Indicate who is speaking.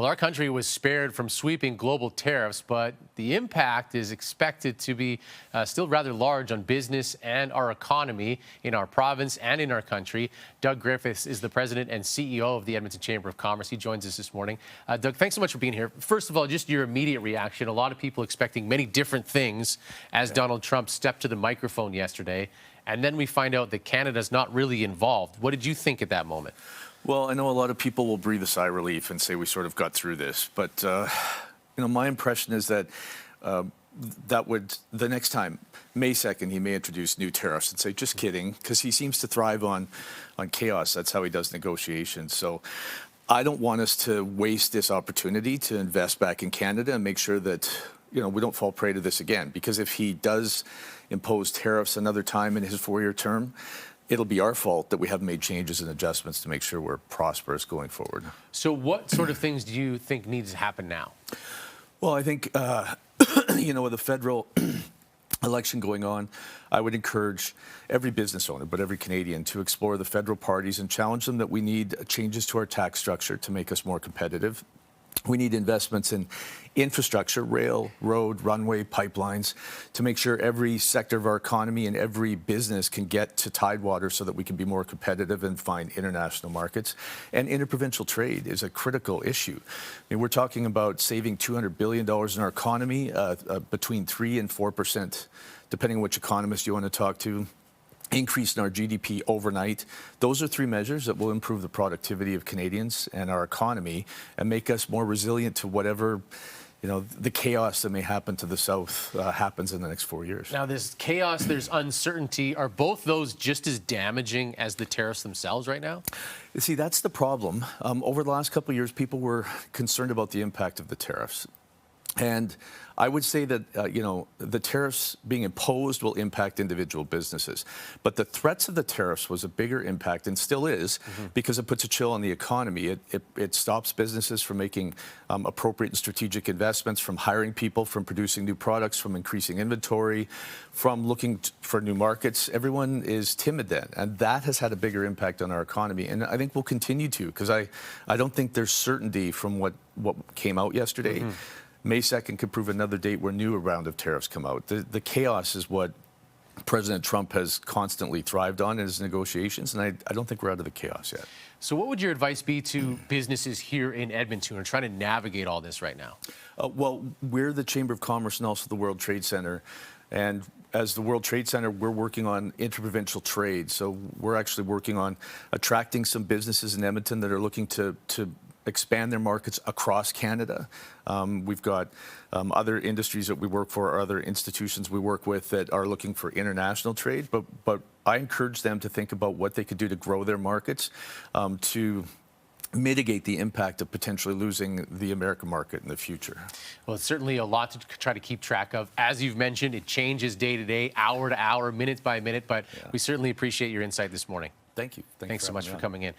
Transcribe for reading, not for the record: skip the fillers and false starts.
Speaker 1: Well, our country was spared from sweeping global tariffs, but the impact is expected to be still rather large on business and our economy in our province and in our country. Doug Griffiths is the president and CEO of the Edmonton Chamber of Commerce. He joins us this morning. Doug, thanks so much for being here. First of all, just your immediate reaction. A lot of people expecting many different things as Donald Trump stepped to the microphone yesterday. And then we find out that Canada's not really involved. What did you think at that moment?
Speaker 2: Well, I know a lot of people will breathe a sigh of relief and say we sort of got through this. But, my impression is that the next time, May 2nd, he may introduce new tariffs and say, just kidding, because he seems to thrive on chaos. That's how he does negotiations. So I don't want us to waste this opportunity to invest back in Canada and make sure that, we don't fall prey to this again. Because if he does impose tariffs another time in his 4-year term, it'll be our fault that we haven't made changes and adjustments to make sure we're prosperous going forward.
Speaker 1: So what sort of things do you think needs to happen now?
Speaker 2: Well, I think, with the federal election going on, I would encourage every business owner, but every Canadian, to explore the federal parties and challenge them that we need changes to our tax structure to make us more competitive. We need investments in infrastructure, rail, road, runway, pipelines, to make sure every sector of our economy and every business can get to tidewater so that we can be more competitive and find international markets. And interprovincial trade is a critical issue. We're talking about saving $200 billion in our economy, between 3 and 4%, depending on which economist you want to talk to. Increase in our GDP overnight. Those are 3 measures that will improve the productivity of Canadians and our economy and make us more resilient to whatever, the chaos that may happen to the South happens in the next 4 years.
Speaker 1: Now, there's chaos, there's uncertainty. Are both those just as damaging as the tariffs themselves right now?
Speaker 2: You see, that's the problem. Over the last couple of years, people were concerned about the impact of the tariffs. And I would say that, the tariffs being imposed will impact individual businesses. But the threats of the tariffs was a bigger impact, and still is, because it puts a chill on the economy. It stops businesses from making appropriate and strategic investments, from hiring people, from producing new products, from increasing inventory, from looking for new markets. Everyone is timid then, and that has had a bigger impact on our economy. And I think we'll continue to, because I don't think there's certainty from what came out yesterday. May 2nd could prove another date where a new round of tariffs come out. The chaos is what President Trump has constantly thrived on in his negotiations, and I don't think we're out of the chaos yet.
Speaker 1: So what would your advice be to businesses here in Edmonton who are trying to navigate all this right now?
Speaker 2: Well, we're the Chamber of Commerce and also the World Trade Center. And as the World Trade Center, we're working on interprovincial trade. So we're actually working on attracting some businesses in Edmonton that are looking to expand their markets across Canada. We've got other industries that we work for, or other institutions we work with that are looking for international trade. But I encourage them to think about what they could do to grow their markets, to mitigate the impact of potentially losing the American market in the future.
Speaker 1: Well, it's certainly a lot to try to keep track of. As you've mentioned, it changes day to day, hour to hour, minute by minute, but we certainly appreciate your insight this morning.
Speaker 2: Thank you.
Speaker 1: Thanks so much for coming in.